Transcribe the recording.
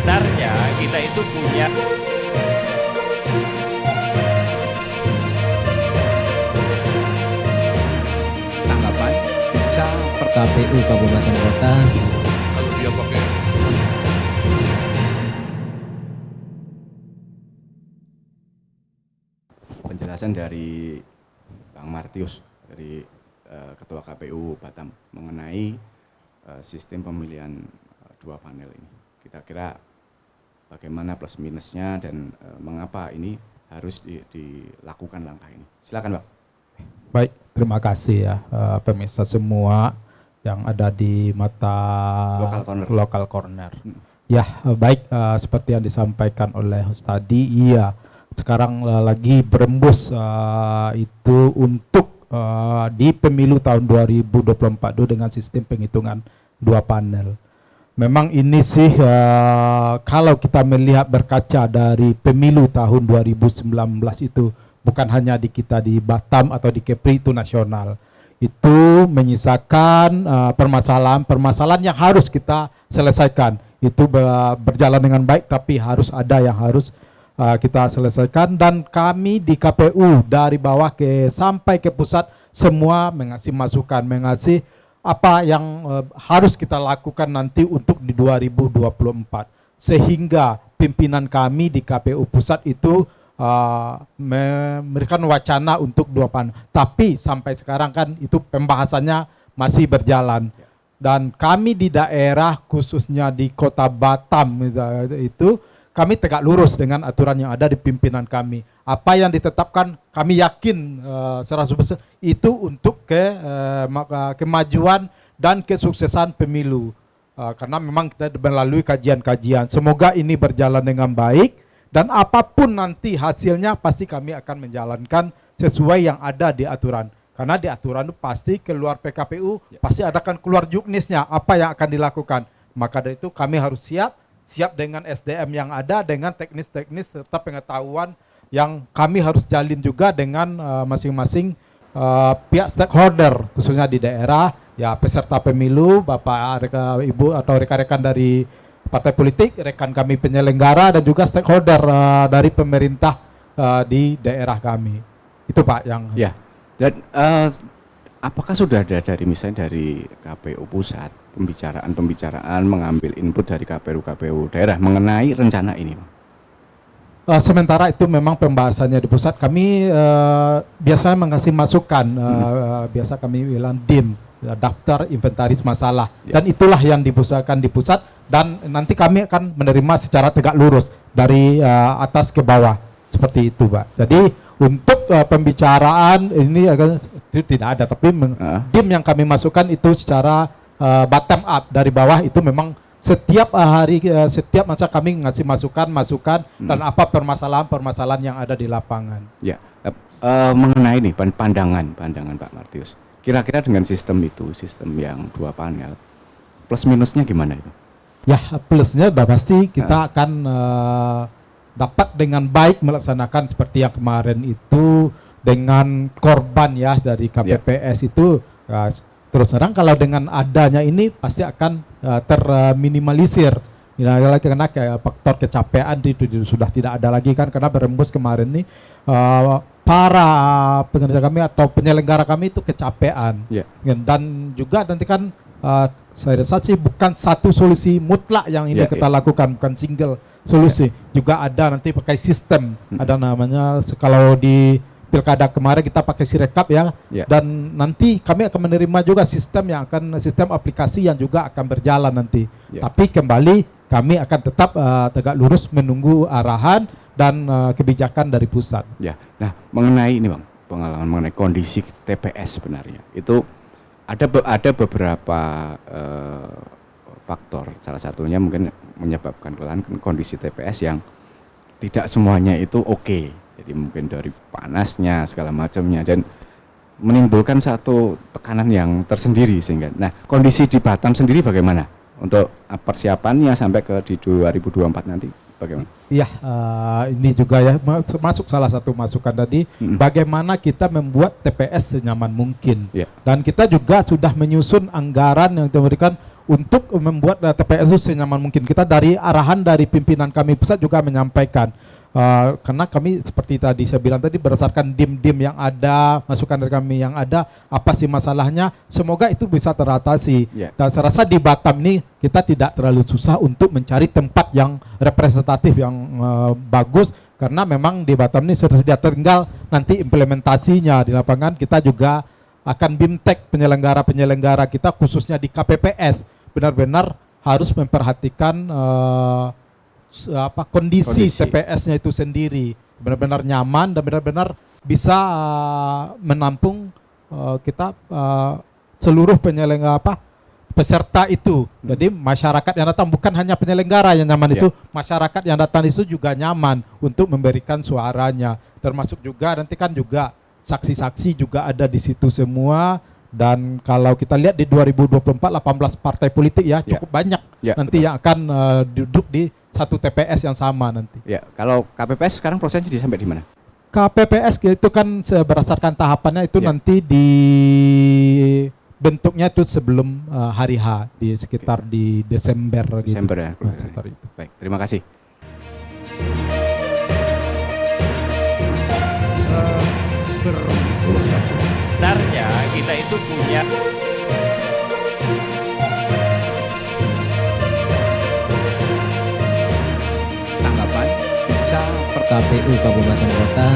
Sebenarnya kita itu punya tanggapan bisa KPU Kabupaten Kota. Kalau dia pakai penjelasan dari Bang Martius dari Ketua KPU Batam mengenai sistem pemilihan dua panel ini. Kita kira bagaimana plus minusnya dan mengapa ini harus dilakukan langkah ini. Silakan, Bang. Baik, terima kasih ya pemirsa semua yang ada di mata Local Corner. Ya, baik seperti yang disampaikan oleh host tadi, iya sekarang lagi berembus itu untuk di pemilu tahun 2024 itu dengan sistem penghitungan dua panel. Memang ini sih kalau kita melihat berkaca dari pemilu tahun 2019 itu bukan hanya di kita di Batam atau di Kepri itu nasional. Itu menyisakan permasalahan yang harus kita selesaikan. Itu berjalan dengan baik tapi harus ada yang harus kita selesaikan, dan kami di KPU dari bawah sampai ke pusat semua mengasih masukan, mengasih apa yang harus kita lakukan nanti untuk di 2024, sehingga pimpinan kami di KPU pusat itu memberikan wacana untuk dua panel. Tapi sampai sekarang kan itu pembahasannya masih berjalan, dan kami di daerah khususnya di Kota Batam itu kami tegak lurus dengan aturan yang ada di pimpinan kami. Apa yang ditetapkan kami yakin 100% itu untuk kemajuan dan kesuksesan pemilu. Karena memang kita melalui kajian-kajian. Semoga ini berjalan dengan baik, dan apapun nanti hasilnya pasti kami akan menjalankan sesuai yang ada di aturan. Karena di aturan itu pasti keluar PKPU, pasti ada kan keluar juknisnya apa yang akan dilakukan. Maka dari itu kami harus siap dengan SDM yang ada, dengan teknis-teknis serta pengetahuan yang kami harus jalin juga dengan masing-masing pihak stakeholder, khususnya di daerah, ya peserta pemilu, Bapak, Ibu atau rekan-rekan dari partai politik, rekan kami penyelenggara, dan juga stakeholder dari pemerintah di daerah kami. Itu Pak yang... Ya, dan apakah sudah ada misalnya dari KPU pusat pembicaraan mengambil input dari KPU daerah mengenai rencana ini? Sementara itu memang pembahasannya di pusat, kami biasanya mengasih masukan, biasa kami bilang DIM, daftar inventaris masalah, dan itulah yang dipusatkan di pusat, dan nanti kami akan menerima secara tegak lurus dari atas ke bawah, seperti itu Pak. Jadi untuk pembicaraan ini itu tidak ada, tapi DIM yang kami masukkan itu secara bottom up dari bawah, itu memang setiap hari, setiap masa kami ngasih masukan dan apa permasalahan yang ada di lapangan. Ya, mengenai ini pandangan Pak Martius, kira-kira dengan sistem yang dua panel, plus minusnya gimana itu? Ya, plusnya pasti kita akan dapat dengan baik melaksanakan seperti yang kemarin itu dengan korban ya dari KPPS itu. Terus terang kalau dengan adanya ini pasti akan terminimalisir. Karena faktor kecapean itu sudah tidak ada lagi kan, karena berembus kemarin nih para pengerja kami atau penyelenggara kami itu kecapean. Dan juga nanti kan saya rasa sih bukan satu solusi mutlak yang ini kita lakukan, bukan single solusi. Juga ada nanti pakai sistem, ada namanya kalau di Pilkada kemarin kita pakai Sirekap ya, dan nanti kami akan menerima juga sistem aplikasi yang juga akan berjalan nanti. Tapi kembali kami akan tetap tegak lurus menunggu arahan dan kebijakan dari pusat. Ya, nah mengenai ini Bang, pengalaman mengenai kondisi TPS sebenarnya itu ada beberapa faktor. Salah satunya mungkin menyebabkan kondisi TPS yang tidak semuanya itu oke. Jadi mungkin dari panasnya segala macamnya dan menimbulkan satu tekanan yang tersendiri sehingga. Nah, kondisi di Batam sendiri bagaimana untuk persiapannya sampai ke di 2024 nanti? bagaimana? Iya, ini juga ya masuk salah satu masukan tadi, bagaimana kita membuat TPS senyaman mungkin. Ya. Dan kita juga sudah menyusun anggaran yang diberikan untuk membuat TPS itu senyaman mungkin. Kita dari arahan dari pimpinan kami pusat juga menyampaikan, karena kami seperti tadi saya bilang tadi berdasarkan dim-dim yang ada, masukan dari kami yang ada, apa sih masalahnya, semoga itu bisa teratasi. Ya. Dan saya rasa di Batam ini kita tidak terlalu susah untuk mencari tempat yang representatif yang bagus, karena memang di Batam ini sudah tinggal nanti implementasinya di lapangan. Kita juga akan bimtek penyelenggara-penyelenggara kita khususnya di KPPS benar-benar harus memperhatikan kondisi TPS-nya itu sendiri benar-benar nyaman dan benar-benar bisa menampung kita seluruh penyelenggara peserta itu. Jadi masyarakat yang datang bukan hanya penyelenggara yang nyaman itu, masyarakat yang datang itu juga nyaman untuk memberikan suaranya. Termasuk juga nanti kan juga saksi-saksi juga ada di situ semua. Dan kalau kita lihat di 2024 18 partai politik ya cukup banyak nanti yang akan duduk di satu TPS yang sama nanti. Ya, kalau KPPS sekarang prosesnya sampai di mana? KPPS itu kan berdasarkan tahapannya itu nanti di bentuknya itu sebelum hari H di sekitar di Desember gitu. Desember ya. Sekitar itu. Baik, terima kasih. Sebenarnya kita itu punya Tanggapan bisa KPU Kabupaten Kota